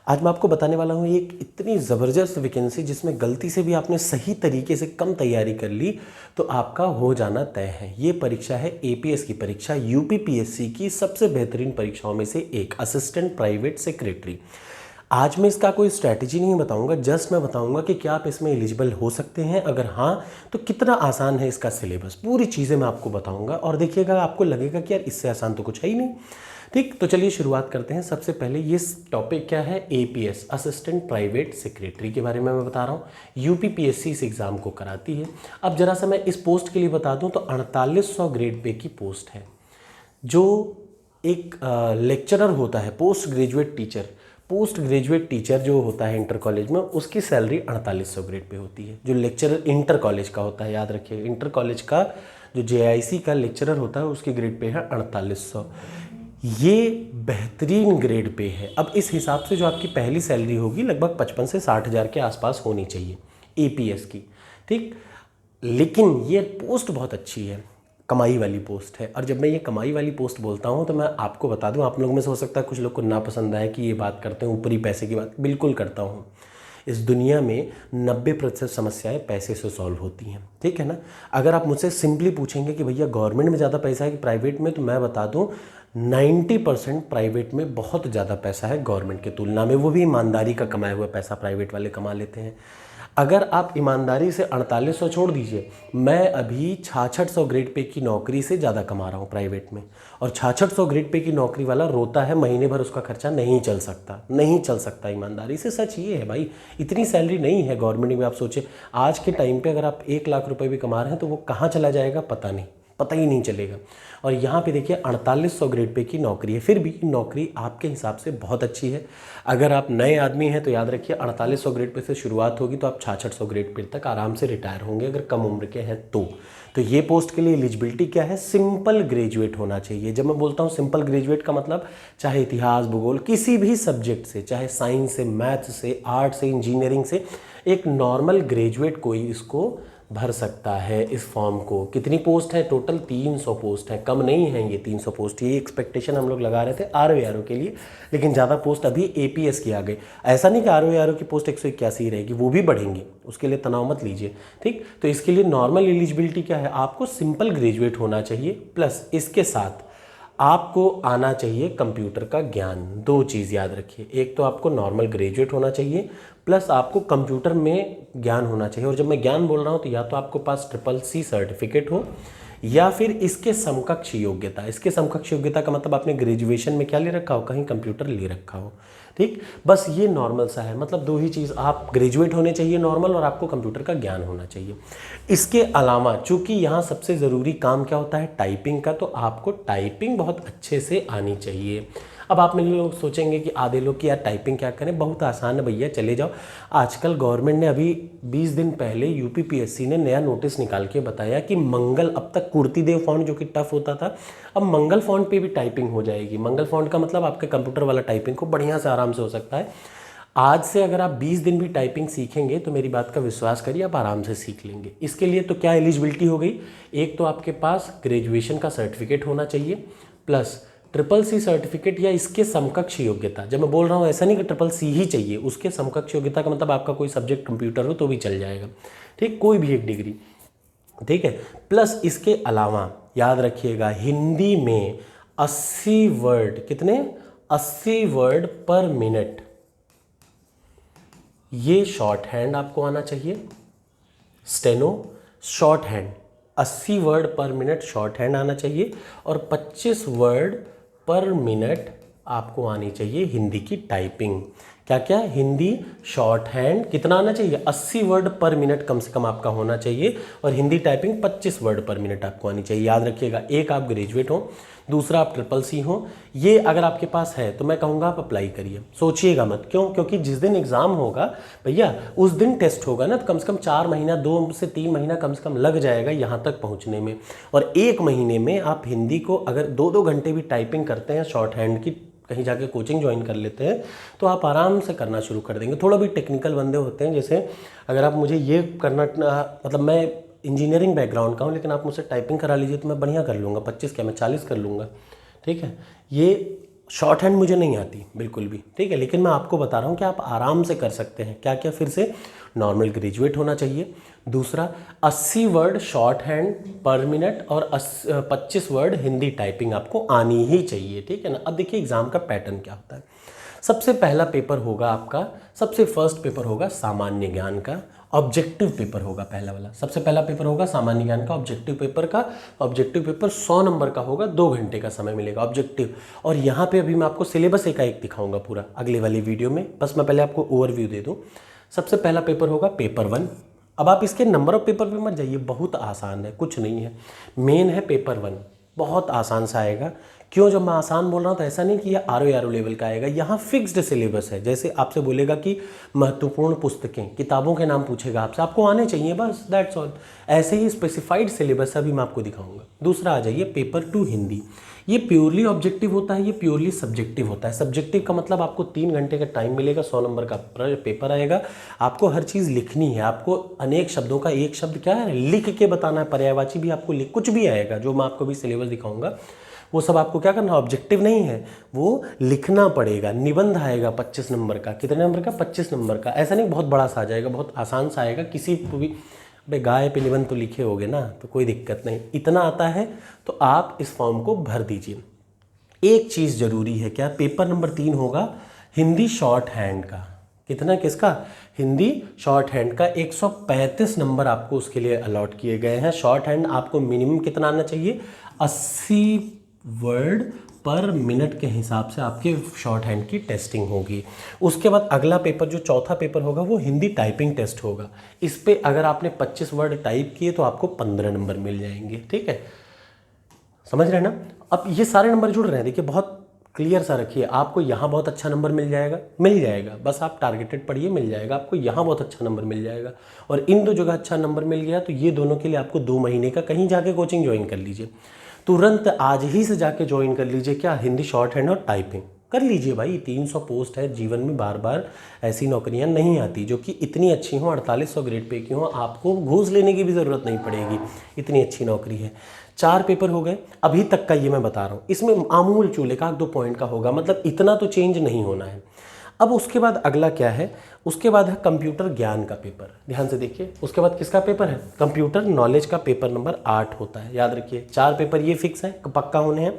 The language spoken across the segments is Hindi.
आज मैं आपको बताने वाला हूँ एक इतनी ज़बरदस्त वैकेंसी जिसमें गलती से भी आपने सही तरीके से कम तैयारी कर ली तो आपका हो जाना तय है। ये परीक्षा है एपीएस की परीक्षा, यूपीपीएससी की सबसे बेहतरीन परीक्षाओं में से एक, असिस्टेंट प्राइवेट सेक्रेटरी। आज मैं इसका कोई स्ट्रैटेजी नहीं बताऊंगा, जस्ट मैं बताऊंगा कि क्या आप इसमें एलिजिबल हो सकते हैं, अगर हाँ तो कितना आसान है इसका सिलेबस, पूरी चीज़ें मैं आपको बताऊंगा और देखिएगा आपको लगेगा कि यार इससे आसान तो कुछ है ही नहीं। ठीक, तो चलिए शुरुआत करते हैं। सबसे पहले ये टॉपिक क्या है, एपीएस असिस्टेंट प्राइवेट सेक्रेटरी के बारे में मैं बता रहा हूँ। यूपीपीएससी इस एग्ज़ाम को कराती है। अब जरा सा मैं इस पोस्ट के लिए बता दूँ तो 4800 ग्रेड पे की पोस्ट है। जो एक लेक्चरर होता है, पोस्ट ग्रेजुएट टीचर जो होता है इंटर कॉलेज में, उसकी सैलरी 4800 ग्रेड पे होती है। जो लेक्चरर इंटर कॉलेज का होता है, याद रखिए, इंटर कॉलेज का जो जेआईसी का लेक्चरर होता है उसकी ग्रेड पे है 4800। ये बेहतरीन ग्रेड पे है। अब इस हिसाब से जो आपकी पहली सैलरी होगी लगभग 55 से 60 हज़ार के आसपास होनी चाहिए एपीएस की। ठीक, लेकिन ये पोस्ट बहुत अच्छी है, कमाई वाली पोस्ट है। और जब मैं ये कमाई वाली पोस्ट बोलता हूँ तो मैं आपको बता दूँ, आप लोगों में से हो सकता है कुछ लोग को नापसंद आए कि ये बात करते हैं ऊपरी पैसे की बात, बिल्कुल करता हूँ। इस दुनिया में 90% समस्याएं पैसे से सॉल्व होती हैं, ठीक है ना। अगर आप मुझसे सिंपली पूछेंगे कि भैया गवर्नमेंट में ज़्यादा पैसा है कि प्राइवेट में, तो मैं बता दूं 90% प्राइवेट में बहुत ज़्यादा पैसा है गवर्नमेंट की तुलना में। वो भी ईमानदारी का कमाया हुआ पैसा प्राइवेट वाले कमा लेते हैं। अगर आप ईमानदारी से 4800 छोड़ दीजिए, मैं अभी 6600 ग्रेड पे की नौकरी से ज़्यादा कमा रहा हूँ प्राइवेट में, और 6600 ग्रेड पे की नौकरी वाला रोता है महीने भर उसका खर्चा नहीं चल सकता ईमानदारी से। सच ये है भाई, इतनी सैलरी नहीं है गवर्नमेंट में। आप सोचिए आज के टाइम पे अगर आप 1 लाख रुपए भी कमा रहे हैं तो वो कहाँ चला जाएगा पता ही नहीं चलेगा। और यहाँ पे देखिए 4800 ग्रेड पे की नौकरी है, फिर भी नौकरी आपके हिसाब से बहुत अच्छी है। अगर आप नए आदमी हैं तो याद रखिए 4800 ग्रेड पे से शुरुआत होगी तो आप 6600 ग्रेड पे तक आराम से रिटायर होंगे अगर कम उम्र के हैं तो ये पोस्ट के लिए एलिजिबिलिटी क्या है, सिंपल ग्रेजुएट होना चाहिए। जब मैं बोलता हूँ सिंपल ग्रेजुएट का मतलब चाहे इतिहास भूगोल किसी भी सब्जेक्ट से, चाहे साइंस से, मैथ्स से, आर्ट से, इंजीनियरिंग से, एक नॉर्मल ग्रेजुएट कोई इसको भर सकता है इस फॉर्म को। कितनी पोस्ट है टोटल, 300 पोस्ट है, कम नहीं है ये 300 पोस्ट। ये एक्सपेक्टेशन हम लोग लगा रहे थे आरओ के लिए, लेकिन ज़्यादा पोस्ट अभी एपीएस की आ गई। ऐसा नहीं कि आरओ की पोस्ट 181 रहेगी, वो भी बढ़ेंगी, उसके लिए तनाव मत लीजिए। ठीक, तो इसके लिए नॉर्मल एलिजिबिलिटी क्या है, आपको सिंपल ग्रेजुएट होना चाहिए, प्लस इसके साथ आपको आना चाहिए कंप्यूटर का ज्ञान। दो चीज़ याद रखिए, एक तो आपको नॉर्मल ग्रेजुएट होना चाहिए, प्लस आपको कंप्यूटर में ज्ञान होना चाहिए। और जब मैं ज्ञान बोल रहा हूँ तो या तो आपके पास CCC सर्टिफिकेट हो या फिर इसके समकक्ष योग्यता। इसके समकक्ष योग्यता का मतलब आपने ग्रेजुएशन में क्या ले रखा हो, कहीं कंप्यूटर ले रखा हो। ठीक, बस ये नॉर्मल सा है, मतलब दो ही चीज़, आप ग्रेजुएट होने चाहिए नॉर्मल, और आपको कंप्यूटर का ज्ञान होना चाहिए। इसके अलावा चूंकि यहाँ सबसे ज़रूरी काम क्या होता है, टाइपिंग का, तो आपको टाइपिंग बहुत अच्छे से आनी चाहिए। अब आप मेरे लोग सोचेंगे कि आधे लोग कि यार टाइपिंग क्या करें, बहुत आसान है भैया, चले जाओ। आजकल गवर्नमेंट ने अभी 20 दिन पहले यूपीपीएससी ने नया नोटिस निकाल के बताया कि मंगल, अब तक कुर्ती देव फॉन्ट जो कि टफ होता था, अब मंगल फॉन्ट पे भी टाइपिंग हो जाएगी। मंगल फॉन्ट का मतलब आपके कंप्यूटर वाला टाइपिंग को बढ़िया से आराम से हो सकता है। आज से अगर आप 20 दिन भी टाइपिंग सीखेंगे तो मेरी बात का विश्वास करिए आप आराम से सीख लेंगे। इसके लिए तो क्या एलिजिबिलिटी हो गई, एक तो आपके पास ग्रेजुएशन का सर्टिफिकेट होना चाहिए, प्लस CCC सर्टिफिकेट या इसके समकक्ष योग्यता। जब मैं बोल रहा हूँ ऐसा नहीं कि CCC ही चाहिए, उसके समकक्ष योग्यता का मतलब आपका कोई सब्जेक्ट कंप्यूटर हो तो भी चल जाएगा। ठीक, कोई भी एक डिग्री, ठीक है। प्लस इसके अलावा याद रखिएगा हिंदी में 80 वर्ड, कितने, 80 वर्ड पर मिनट, ये शॉर्ट हैंड आपको आना चाहिए। स्टेनो शॉर्ट हैंड 80 वर्ड पर मिनट शॉर्ट हैंड आना चाहिए, और 25 वर्ड पर मिनट आपको आनी चाहिए हिंदी की टाइपिंग। क्या क्या, हिंदी शॉर्ट हैंड कितना आना चाहिए, 80 वर्ड पर मिनट कम से कम आपका होना चाहिए, और हिंदी टाइपिंग 25 वर्ड पर मिनट आपको आनी चाहिए। याद रखिएगा, एक आप ग्रेजुएट हो, दूसरा आप CCC हो। ये अगर आपके पास है तो मैं कहूँगा आप अप्लाई करिए, सोचिएगा मत। क्यों, क्योंकि जिस दिन एग्ज़ाम होगा भैया उस दिन टेस्ट होगा ना, तो कम से कम 4 महीना, 2 से 3 महीना कम से कम लग जाएगा यहाँ तक पहुँचने में। और 1 महीने में आप हिंदी को अगर 2-2 घंटे भी टाइपिंग करते हैं शॉर्ट हैंड की, कहीं जाके कोचिंग ज्वाइन कर लेते हैं, तो आप आराम से करना शुरू कर देंगे। थोड़ा भी टेक्निकल बंदे होते हैं, जैसे अगर आप मुझे ये करना, मतलब मैं इंजीनियरिंग बैकग्राउंड का हूँ, लेकिन आप मुझसे टाइपिंग करा लीजिए तो मैं बढ़िया कर लूँगा, 25 क्या मैं 40 कर लूँगा। ठीक है, ये शॉर्ट हैंड मुझे नहीं आती बिल्कुल भी, ठीक है, लेकिन मैं आपको बता रहा हूँ कि आप आराम से कर सकते हैं। क्या क्या? फिर से नॉर्मल ग्रेजुएट होना चाहिए। दूसरा, 80 वर्ड शॉर्ट हैंड पर मिनट और 25 वर्ड हिंदी टाइपिंग आपको आनी ही चाहिए, ठीक है ना। अब देखिए एग्जाम का पैटर्न क्या होता है। सबसे पहला पेपर होगा आपका, सबसे फर्स्ट पेपर होगा सामान्य ज्ञान का, ऑब्जेक्टिव पेपर होगा पहला वाला। सबसे पहला पेपर होगा सामान्य ज्ञान का, ऑब्जेक्टिव पेपर का। ऑब्जेक्टिव पेपर 100 नंबर का होगा, 2 घंटे का समय मिलेगा ऑब्जेक्टिव। और यहाँ पे अभी मैं आपको सिलेबस एकाएक दिखाऊंगा पूरा अगले वाली वीडियो में, बस मैं पहले आपको ओवरव्यू दे दूँ। सबसे पहला पेपर होगा पेपर 1। अब आप इसके नंबर ऑफ पेपर पे मत जाइए, बहुत आसान है, कुछ नहीं है। मेन है पेपर 1, बहुत आसान सा आएगा। क्यों जब मैं आसान बोल रहा हूँ तो ऐसा नहीं कि ये आर लेवल का आएगा, यहाँ फिक्स्ड सिलेबस है। जैसे आपसे बोलेगा कि महत्वपूर्ण पुस्तकें, किताबों के नाम पूछेगा आपसे, आपको आने चाहिए बस, दैट्स ऑल। ऐसे ही स्पेसिफाइड सिलेबस अभी मैं आपको दिखाऊंगा। दूसरा आ जाइए पेपर 2 हिंदी। ये प्योरली ऑब्जेक्टिव होता है, ये प्योरली सब्जेक्टिव होता है। सब्जेक्टिव का मतलब आपको 3 घंटे का टाइम मिलेगा, 100 नंबर का पेपर आएगा। आपको हर चीज़ लिखनी है, आपको अनेक शब्दों का एक शब्द क्या है लिख के बताना है, पर्यायवाची भी आपको कुछ भी आएगा, जो मैं आपको भी सिलेबस दिखाऊंगा वो सब आपको क्या करना है, ऑब्जेक्टिव नहीं है, वो लिखना पड़ेगा। निबंध आएगा 25 नंबर का, कितने नंबर का? 25 नंबर का। ऐसा नहीं बहुत बड़ा सा आ जाएगा, बहुत आसान सा आएगा। किसी को भी भाई गाय पे निबंध तो लिखे होगे ना, तो कोई दिक्कत नहीं, इतना आता है तो आप इस फॉर्म को भर दीजिए। एक चीज़ ज़रूरी है, क्या? पेपर नंबर 3 होगा हिंदी शॉर्ट हैंड का। कितना? किसका? हिंदी शॉर्ट हैंड का। 135 नंबर आपको उसके लिए अलॉट किए गए हैं। शॉर्ट हैंड आपको मिनिमम कितना आना चाहिए? 80 वर्ड पर मिनट के हिसाब से आपके शॉर्ट हैंड की टेस्टिंग होगी। उसके बाद अगला पेपर जो चौथा पेपर होगा वो हिंदी टाइपिंग टेस्ट होगा। इस पे अगर आपने 25 वर्ड टाइप किए तो आपको 15 नंबर मिल जाएंगे, ठीक है, समझ रहे हैं ना। अब ये सारे नंबर जुड़ रहे हैं, देखिए बहुत क्लियर सा रखिए। आपको यहाँ बहुत अच्छा नंबर मिल जाएगा, बस आप टारगेटेड पढ़िए, मिल जाएगा आपको। यहाँ बहुत अच्छा नंबर मिल जाएगा और इन 2 जगह अच्छा नंबर मिल गया तो ये दोनों के लिए आपको 2 महीने का कहीं जाके कोचिंग ज्वाइन कर लीजिए। तुरंत आज ही से जाके ज्वाइन कर लीजिए। क्या? हिंदी शॉर्ट हैंड और टाइपिंग कर लीजिए भाई। 300 पोस्ट है, जीवन में बार बार ऐसी नौकरियां नहीं आती जो कि इतनी अच्छी हों, 4800 ग्रेड पे की हों, आपको घूस लेने की भी ज़रूरत नहीं पड़ेगी, इतनी अच्छी नौकरी है। 4 पेपर हो गए अभी तक का, ये मैं बता रहा हूँ। इसमें आमूल चूले का 2 पॉइंट का होगा, मतलब इतना तो चेंज नहीं होना है। अब उसके बाद अगला क्या है? उसके बाद है कंप्यूटर ज्ञान का पेपर। ध्यान से देखिए, उसके बाद किसका पेपर है? कंप्यूटर नॉलेज का पेपर नंबर 8 होता है, याद रखिए। 4 पेपर ये फिक्स है, पक्का होने हैं।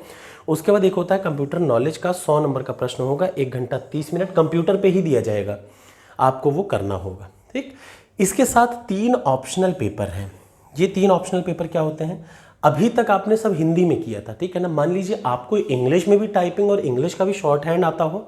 उसके बाद एक होता है कंप्यूटर नॉलेज का, 100 नंबर का प्रश्न होगा, 1 घंटा 30 मिनट कंप्यूटर पे ही दिया जाएगा, आपको वो करना होगा, ठीक। इसके साथ 3 ऑप्शनल पेपर हैं। ये 3 ऑप्शनल पेपर क्या होते हैं? अभी तक आपने सब हिंदी में किया था, ठीक है ना। मान लीजिए आपको इंग्लिश में भी टाइपिंग और इंग्लिश का भी शॉर्ट हैंड आता हो,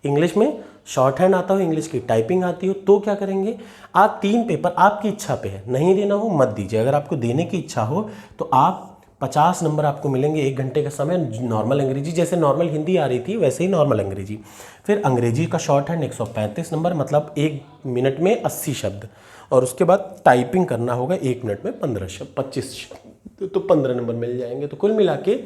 इंग्लिश में शॉर्ट हैंड आता हो, इंग्लिश की टाइपिंग आती हो, तो क्या करेंगे आप? 3 पेपर आपकी इच्छा पे है, नहीं देना हो मत दीजिए। अगर आपको देने की इच्छा हो तो आप 50 नंबर आपको मिलेंगे, 1 घंटे का समय। नॉर्मल अंग्रेजी, जैसे नॉर्मल हिंदी आ रही थी वैसे ही नॉर्मल अंग्रेजी। फिर अंग्रेजी का शॉर्ट हैंड 135 नंबर, मतलब 1 मिनट में 80 शब्द। और उसके बाद टाइपिंग करना होगा 1 मिनट में 15 शब्द, 25 शब्द, तो 15 नंबर मिल जाएंगे। तो कुल मिला के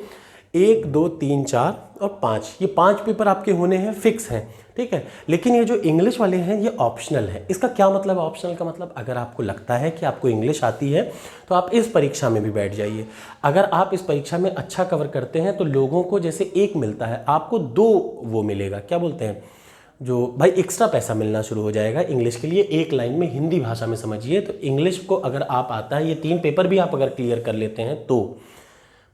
1, 2, 3, 4 और 5, ये 5 पेपर आपके होने हैं, फिक्स हैं, ठीक है। लेकिन ये जो इंग्लिश वाले हैं ये ऑप्शनल है। इसका क्या मतलब है ऑप्शनल का? मतलब अगर आपको लगता है कि आपको इंग्लिश आती है तो आप इस परीक्षा में भी बैठ जाइए। अगर आप इस परीक्षा में अच्छा कवर करते हैं तो लोगों को जैसे 1 मिलता है, आपको 2 वो मिलेगा, क्या बोलते हैं, जो भाई एक्स्ट्रा पैसा मिलना शुरू हो जाएगा इंग्लिश के लिए। 1 लाइन में हिंदी भाषा में समझिए। तो इंग्लिश को अगर आप आता है, ये 3 पेपर भी आप अगर क्लियर कर लेते हैं तो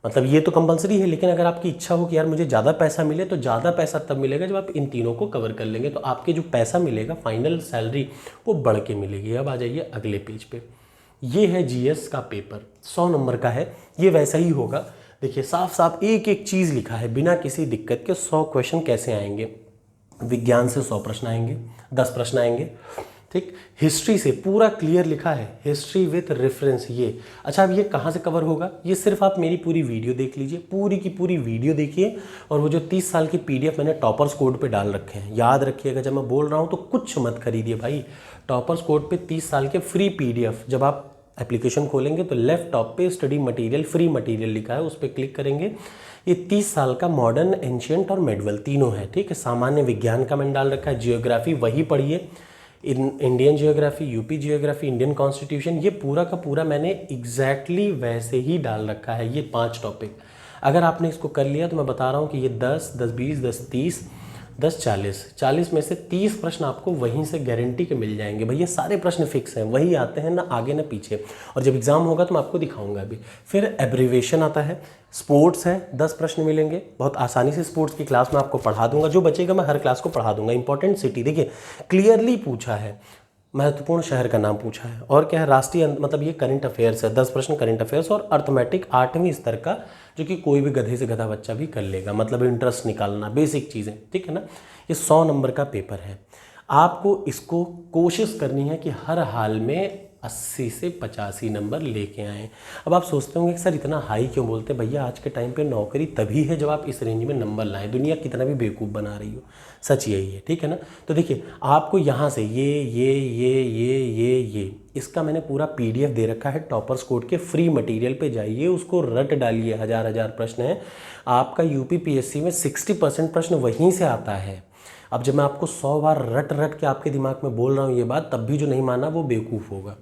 मतलब ये तो कंपलसरी है। लेकिन अगर आपकी इच्छा हो कि यार मुझे ज़्यादा पैसा मिले, तो ज़्यादा पैसा तब मिलेगा जब आप इन तीनों को कवर कर लेंगे। तो आपके जो पैसा मिलेगा, फाइनल सैलरी, वो बढ़ के मिलेगी। अब आ जाइए अगले पेज पे। ये है जीएस का पेपर, 100 नंबर का है। ये वैसा ही होगा, देखिए साफ साफ एक एक चीज़ लिखा है, बिना किसी दिक्कत के 100 क्वेश्चन कैसे आएंगे। विज्ञान से 100 प्रश्न आएंगे, 10 प्रश्न आएंगे, ठीक। हिस्ट्री से पूरा क्लियर लिखा है, हिस्ट्री विथ रेफरेंस। ये अच्छा, अब ये कहाँ से कवर होगा? ये सिर्फ आप मेरी पूरी वीडियो देख लीजिए, पूरी की पूरी वीडियो देखिए। और वो जो 30 साल की पीडीएफ मैंने टॉपर्स कोड पे डाल रखे हैं, याद रखिएगा जब मैं बोल रहा हूँ तो कुछ मत खरीदिए भाई। टॉपर्स कोड पे 30 साल के फ्री पीडीएफ, जब आप एप्लीकेशन खोलेंगे तो लेफ्ट टॉप पे स्टडी मटेरियल, फ्री मटेरियल लिखा है, उस पर क्लिक करेंगे। ये 30 साल का मॉडर्न, एंशिएंट और मेडिवल तीनों है, ठीक है। सामान्य विज्ञान का मैंने डाल रखा है, जियोग्राफी वही पढ़िए, Indian geography, UP geography, Indian constitution, ये पूरा का पूरा मैंने एग्जैक्टली वैसे ही डाल रखा है। ये 5 टॉपिक, अगर आपने इसको कर लिया तो मैं बता रहा हूँ कि ये 10, 10, 20, 10, 30, 10, 40 में से 30 प्रश्न आपको वहीं से गारंटी के मिल जाएंगे। भैया सारे प्रश्न फिक्स हैं, वही आते हैं, ना आगे ना पीछे। और जब एग्जाम होगा तो मैं आपको दिखाऊंगा अभी। फिर एब्रीवेशन आता है, स्पोर्ट्स है, 10 प्रश्न मिलेंगे बहुत आसानी से। स्पोर्ट्स की क्लास में आपको पढ़ा दूंगा, जो बचेगा मैं हर क्लास को पढ़ा दूंगा। इंपॉर्टेंट सिटी देखिए क्लियरली पूछा है, महत्वपूर्ण शहर का नाम पूछा है, और क्या है राष्ट्रीय मतलब ये करंट अफेयर्स है, 10 प्रश्न करंट अफेयर्स और अर्थमेटिक 8वीं स्तर का, जो कि कोई भी गधे से गधा बच्चा भी कर लेगा, मतलब इंटरेस्ट निकालना, बेसिक चीज़ें, ठीक है ना। ये 100 नंबर का पेपर है। आपको इसको कोशिश करनी है कि हर हाल में 80 से 85 नंबर लेके आएँ। अब आप सोचते होंगे कि सर इतना हाई क्यों बोलते हैं। भैया आज के टाइम पे नौकरी तभी है जब आप इस रेंज में नंबर लाएं, दुनिया कितना भी बेवकूफ़ बना रही हो, सच यही है, ठीक है ना। तो देखिए आपको यहाँ से ये इसका मैंने पूरा PDF दे रखा है टॉपर्स कोड के, फ्री मटेरियल पे जाइए, उसको रट डालिए। हजार प्रश्न है आपका। UP PSC में 60% प्रश्न वहीं से आता है। अब जब मैं आपको 100 बार रट के आपके दिमाग में बोल रहा हूँ ये बात, तब भी जो नहीं माना वो बेवकूफ़ होगा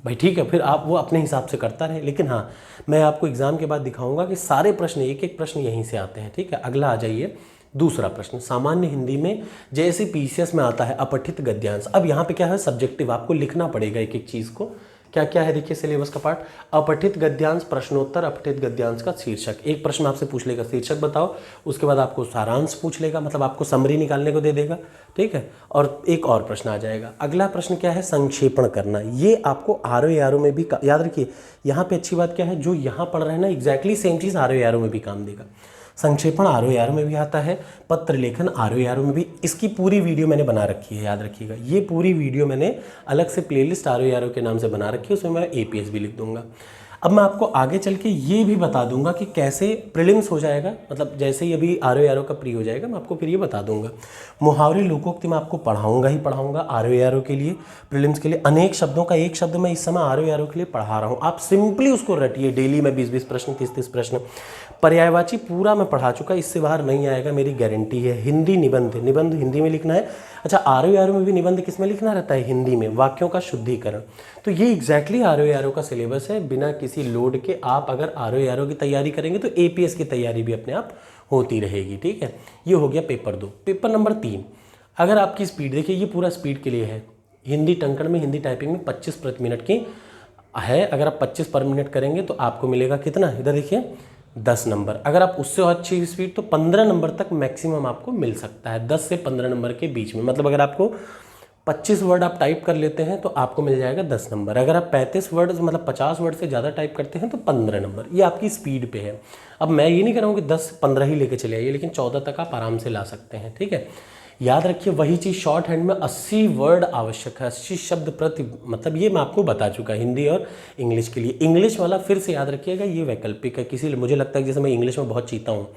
भाई, ठीक है। फिर आप वो अपने हिसाब से करता रहे, लेकिन हाँ मैं आपको एग्जाम के बाद दिखाऊंगा कि सारे प्रश्न एक एक प्रश्न यहीं से आते हैं, ठीक है। अगला आ जाइए, दूसरा प्रश्न सामान्य हिंदी में जैसे PCS में आता है अपठित गद्यांश। अब यहाँ पे क्या है सब्जेक्टिव, आपको लिखना पड़ेगा एक एक चीज़ को। क्या क्या है देखिए सिलेबस का पार्ट, अपठित गद्यांश प्रश्नोत्तर, अपठित गद्यांश का शीर्षक। एक प्रश्न आपसे पूछ लेगा शीर्षक बताओ, उसके बाद आपको सारांश पूछ लेगा, मतलब आपको समरी निकालने को दे देगा, ठीक है। और एक और प्रश्न आ जाएगा। अगला प्रश्न क्या है, संक्षेपण करना। ये आपको RO में भी याद रखिए। यहाँ पे अच्छी बात क्या है, जो यहाँ पढ़ रहे हैं ना एग्जैक्टली सेम चीज़ RO में भी काम देगा। संक्षेपण RO में भी आता है, पत्र लेखन RO में भी। इसकी पूरी वीडियो मैंने बना रखी है, याद रखिएगा। ये पूरी वीडियो मैंने अलग से प्लेलिस्ट RO के नाम से बना रखी है, उसमें मैं APS भी लिख दूंगा। अब मैं आपको आगे चल के ये भी बता दूंगा कि कैसे प्रीलिम्स हो जाएगा, मतलब जैसे ही अभी RO का प्री हो जाएगा मैं आपको फिर ये बता दूंगा। मुहावरे लोकोक्ति मैं आपको पढ़ाऊंगा ही पढ़ाऊंगा RO के लिए, प्रीलिम्स के लिए। अनेक शब्दों का एक शब्द मैं इस समय RO के लिए पढ़ा रहा हूँ, आप सिंपली उसको रटिए। डेली में 20-20 प्रश्न, 30-30 प्रश्न। पर्यायवाची पूरा मैं पढ़ा चुका, इससे बाहर नहीं आएगा, मेरी गारंटी है। हिंदी निबंध, निबंध हिंदी में लिखना है। अच्छा RO में भी निबंध किस में लिखना रहता है, हिंदी में, वाक्यों का शुद्धिकरण। तो ये एग्जैक्टली RO का सिलेबस है। बिना किसी लोड के आप अगर RO की तैयारी करेंगे तो APS की तैयारी भी अपने आप होती रहेगी, ठीक है। ये हो गया पेपर 2। पेपर नंबर 3, अगर आपकी स्पीड देखिए, ये पूरा स्पीड के लिए है। हिंदी टंकण में, हिंदी टाइपिंग में 25 प्रति मिनट की है। अगर आप 25 पर मिनट करेंगे तो आपको मिलेगा कितना, इधर देखिए 10 नंबर। अगर आप उससे अच्छी स्पीड तो 15 नंबर तक मैक्सिमम आपको मिल सकता है, 10 से 15 नंबर के बीच में। मतलब अगर आपको 25 वर्ड आप टाइप कर लेते हैं तो आपको मिल जाएगा 10 नंबर। अगर आप 35 वर्ड मतलब 50 वर्ड से ज़्यादा टाइप करते हैं तो 15 नंबर। ये आपकी स्पीड पे है। अब मैं ये नहीं कर रहा हूँ कि 10-15 ही लेके चले आइए, लेकिन 14 तक आप आराम से ला सकते हैं, ठीक है। याद रखिए वही चीज़ शॉर्ट हैंड में 80 वर्ड आवश्यक है, 80 शब्द प्रति, मतलब ये मैं आपको बता चुका हिंदी और इंग्लिश के लिए। इंग्लिश वाला फिर से याद रखिएगा, ये वैकल्पिक है। किसी मुझे लगता है जैसे मैं इंग्लिश में बहुत चीता हूँ,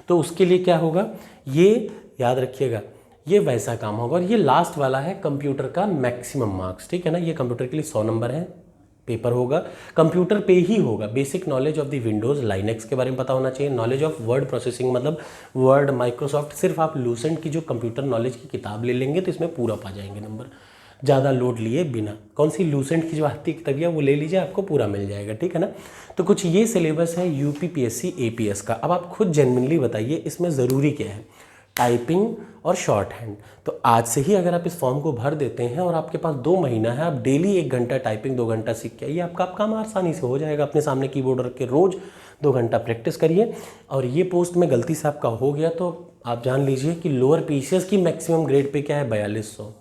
तो उसके लिए क्या होगा, ये याद रखिएगा, ये वैसा काम होगा। और ये लास्ट वाला है कंप्यूटर का मैक्सिमम मार्क्स, ठीक है ना। ये कंप्यूटर के लिए 100 नंबर है, पेपर होगा कंप्यूटर पे ही होगा। Basic knowledge of the Windows Linux के बारे में पता होना चाहिए। नॉलेज ऑफ वर्ड प्रोसेसिंग मतलब वर्ड, माइक्रोसॉफ्ट। सिर्फ आप लूसेंट की जो कंप्यूटर नॉलेज की किताब ले लेंगे तो इसमें पूरा पा जाएंगे नंबर, ज़्यादा लोड लिए बिना। कौन सी लूसेंट की जो आती है किताबियाँ वो ले लीजिए, आपको पूरा मिल जाएगा, ठीक है ना। तो कुछ ये सिलेबस है UP PSC APS का। अब आप खुद जेन्युइनली बताइए इसमें ज़रूरी क्या है, टाइपिंग और शॉर्ट हैंड। तो आज से ही अगर आप इस फॉर्म को भर देते हैं और आपके पास 2 महीना है, आप डेली 1 घंटा टाइपिंग, 2 घंटा सीख के आइए, आपका काम आसानी से हो जाएगा। अपने सामने कीबोर्ड रख के रोज़ 2 घंटा प्रैक्टिस करिए। और ये पोस्ट में गलती से आपका हो गया तो आप जान लीजिए कि लोअर PCS की मैक्सिमम ग्रेड पे क्या है, 4200।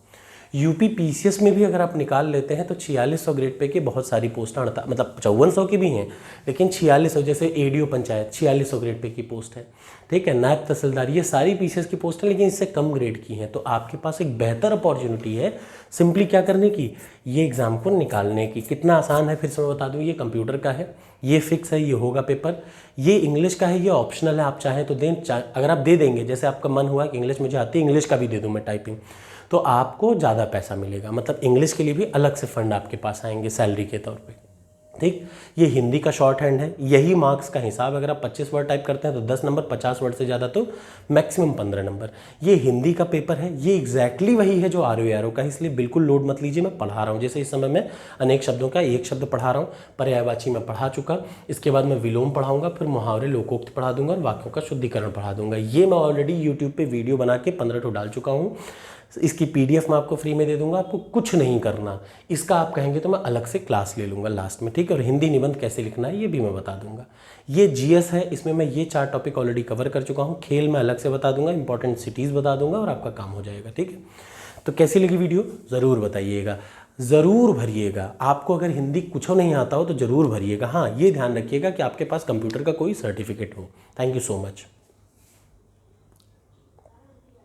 UP PCS में भी अगर आप निकाल लेते हैं तो 4600 ग्रेड पे की बहुत सारी पोस्ट मतलब 5400 की भी हैं, लेकिन 4600, जैसे ADO पंचायत 4600 ग्रेड पे की पोस्ट है, ठीक है। नायब तहसीलदार, ये सारी PCS की पोस्ट है, लेकिन इससे कम ग्रेड की हैं। तो आपके पास एक बेहतर अपॉर्चुनिटी है सिंपली क्या करने की, ये एग्ज़ाम को निकालने की। कितना आसान है फिर से मैं बता दूँ, ये कंप्यूटर का है, ये फिक्स है, ये होगा पेपर। ये इंग्लिश का है, ये ऑप्शनल है, आप चाहें तो दें। अगर आप दे देंगे, जैसे आपका मन हुआ कि इंग्लिश मुझे आती है, इंग्लिश का भी दे दूँ मैं टाइपिंग, तो आपको ज़्यादा पैसा मिलेगा। मतलब इंग्लिश के लिए भी अलग से फंड आपके पास आएंगे सैलरी के तौर पे। ठीक। ये हिंदी का शॉर्ट हैंड है, यही मार्क्स का हिसाब, अगर आप 25 वर्ड टाइप करते हैं तो 10 नंबर, 50 वर्ड से ज़्यादा तो मैक्सिमम 15 नंबर। ये हिंदी का पेपर है, ये एग्जैक्टली वही है जो आर का, इसलिए बिल्कुल लोड मत लीजिए। मैं पढ़ा रहा हूँ, जैसे इस समय मैं अनेक शब्दों का एक शब्द पढ़ा रहा हूँ, पर्यायवाची मैं पढ़ा चुका, इसके बाद मैं विलोम पढ़ाऊंगा, फिर मुहावरे लोकोक्ति पढ़ा दूंगा और वाक्यों का शुद्धिकरण पढ़ा दूंगा। ये मैं ऑलरेडी यूट्यूब पर वीडियो बना के 15 ठो डाल चुका हूँ। इसकी पीडीएफ मैं आपको फ्री में दे दूंगा, आपको कुछ नहीं करना। इसका आप कहेंगे तो मैं अलग से क्लास ले लूँगा लास्ट में, ठीक है। और हिंदी निबंध कैसे लिखना है ये भी मैं बता दूंगा। ये जीएस है, इसमें मैं ये 4 टॉपिक ऑलरेडी कवर कर चुका हूँ। खेल मैं अलग से बता दूंगा, इंपॉर्टेंट सिटीज़ बता दूंगा और आपका काम हो जाएगा, ठीक है। तो कैसी लगी वीडियो ज़रूर बताइएगा, ज़रूर भरिएगा। आपको अगर हिंदी कुछ नहीं आता हो तो ज़रूर भरिएगा। हाँ, ये ध्यान रखिएगा कि आपके पास कंप्यूटर का कोई सर्टिफिकेट हो। Thank you so much.